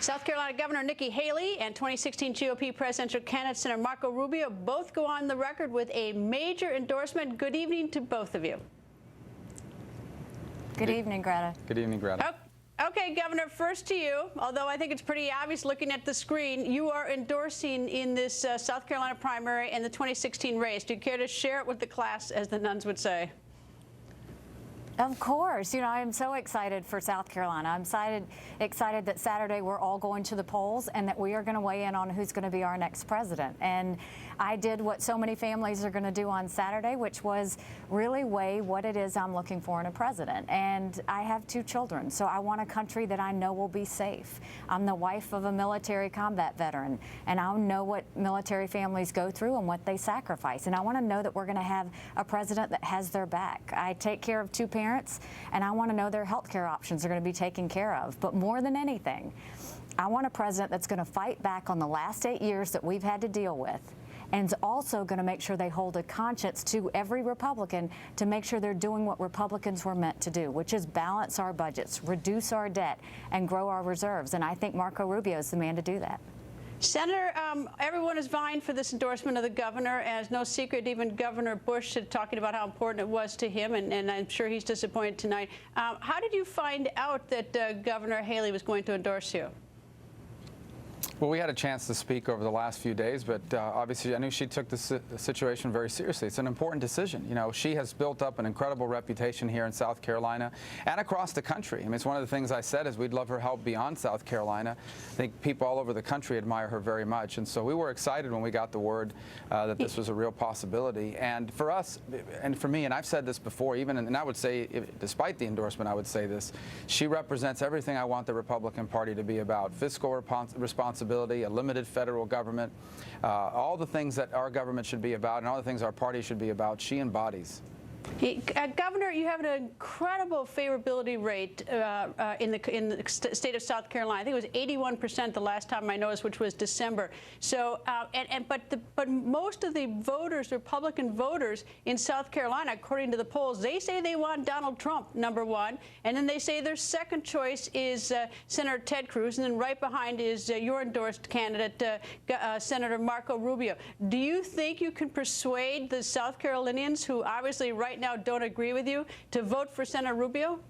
South Carolina Governor Nikki Haley and 2016 GOP presidential candidate Senator Marco Rubio both go on the record with a major endorsement. Good evening to both of you. Good evening, Greta. Good evening, Greta. Okay, Governor, first to you, although I think it's pretty obvious looking at the screen, you are endorsing in this South Carolina primary and the 2016 race. Do you care to share it with the class, as the nuns would say? Of course. You know, I'm so excited for South Carolina. I'm excited that Saturday we're all going to the polls and that we are going to weigh in on who's going to be our next president. And I did what so many families are going to do on Saturday, which was really weigh what it is I'm looking for in a president. And I have 2 children, so I want a country that I know will be safe. I'm the wife of a military combat veteran, and I know what military families go through and what they sacrifice. And I want to know that we're going to have a president that has their back. I take care of 2 parents, and I want to know their health care options are going to be taken care of. But more than anything, I want a president that's going to fight back on the last 8 years that we've had to deal with, and is also going to make sure they hold a conscience to every Republican to make sure they're doing what Republicans were meant to do, which is balance our budgets, reduce our debt, and grow our reserves. And I think Marco Rubio is the man to do that. Senator, everyone is vying for this endorsement of the governor. As no secret, even Governor Bush talking about how important it was to him, and I'm sure he's disappointed tonight. How did you find out that Governor Haley was going to endorse you? Well, we had a chance to speak over the last few days, but obviously I knew she took the situation very seriously. It's an important decision. You know, she has built up an incredible reputation here in South Carolina and across the country. I mean, it's one of the things I said is we'd love her help beyond South Carolina. I think people all over the country admire her very much, and so we were excited when we got the word that this was a real possibility. And for us, and for me, and I've said this before, and I would say, despite the endorsement, I would say this, she represents everything I want the Republican Party to be about: fiscal responsibility, a limited federal government, all the things that our government should be about and all the things our party should be about, she embodies. Governor, you have an incredible favorability rate in the state of South Carolina. I think it was 81% the last time I noticed, which was December. So, but most of the voters, Republican voters in South Carolina, according to the polls, they say they want Donald Trump, #1, and then they say their second choice is Senator Ted Cruz, and then right behind is your endorsed candidate, Senator Marco Rubio. Do you think you can persuade the South Carolinians, who obviously right now don't agree with you, to vote for Senator Rubio?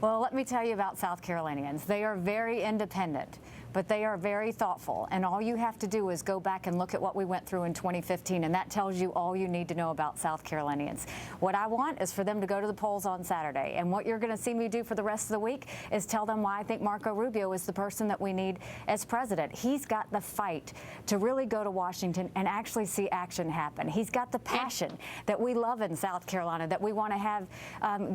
Well, let me tell you about South Carolinians. They are very independent, but they are very thoughtful. And all you have to do is go back and look at what we went through in 2015, and that tells you all you need to know about South Carolinians. What I want is for them to go to the polls on Saturday. And what you're going to see me do for the rest of the week is tell them why I think Marco Rubio is the person that we need as president. He's got the fight to really go to Washington and actually see action happen. He's got the passion that we love in South Carolina, that we want to have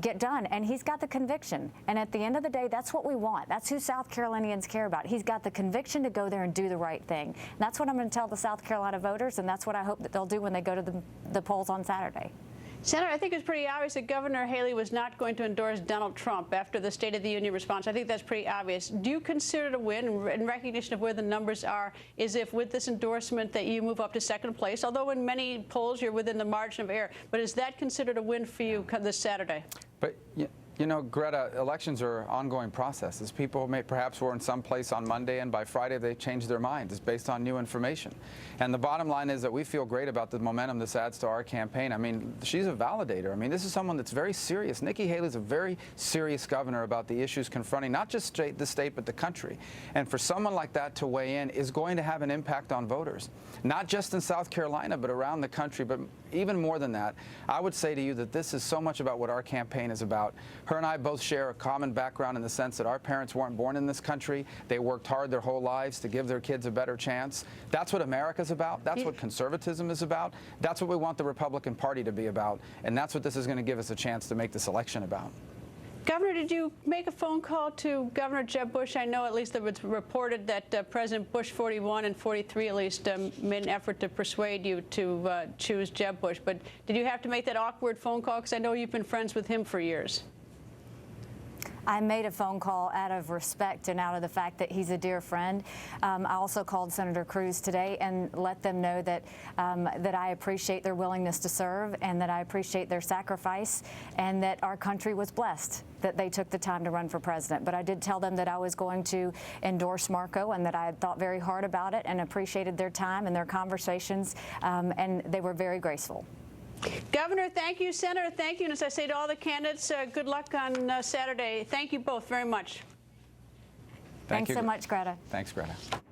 get done. And he's got the conviction. And at the end of the day, that's what we want. That's who South Carolinians care about. He's got the conviction to go there and do the right thing. And that's what I'm going to tell the South Carolina voters, and that's what I hope that they'll do when they go to the polls on Saturday. Senator, I think it's pretty obvious that Governor Haley was not going to endorse Donald Trump after the State of the Union response. I think that's pretty obvious. Do you consider it a win, in recognition of where the numbers are, is if with this endorsement that you move up to second place, although in many polls you're within the margin of error, but is that considered a win for you this Saturday? But you know, Greta, elections are ongoing processes. People perhaps were in some place on Monday, and by Friday they changed their minds. It's based on new information. And the bottom line is that we feel great about the momentum this adds to our campaign. I mean, she's a validator. I mean, this is someone that's very serious. Nikki Haley's a very serious governor about the issues confronting not just the state, but the country. And for someone like that to weigh in is going to have an impact on voters, not just in South Carolina, but around the country. But even more than that, I would say to you that this is so much about what our campaign is about. Her and I both share a common background in the sense that our parents weren't born in this country. They worked hard their whole lives to give their kids a better chance. That's what America's about. That's what conservatism is about. That's what we want the Republican Party to be about. And that's what this is going to give us a chance to make this election about. Governor, did you make a phone call to Governor Jeb Bush? I know at least it was reported that President Bush 41 and 43 at least made an effort to persuade you to choose Jeb Bush. But did you have to make that awkward phone call? Because I know you've been friends with him for years. I made a phone call out of respect and out of the fact that he's a dear friend. I also called Senator Cruz today and let them know that that I appreciate their willingness to serve and that I appreciate their sacrifice and that our country was blessed that they took the time to run for president. But I did tell them that I was going to endorse Marco and that I had thought very hard about it and appreciated their time and their conversations, and they were very graceful. Governor, thank you. Senator, thank you. And as I say to all the candidates, good luck on Saturday. Thank you both very much. Thanks so much, Greta. Thanks, Greta.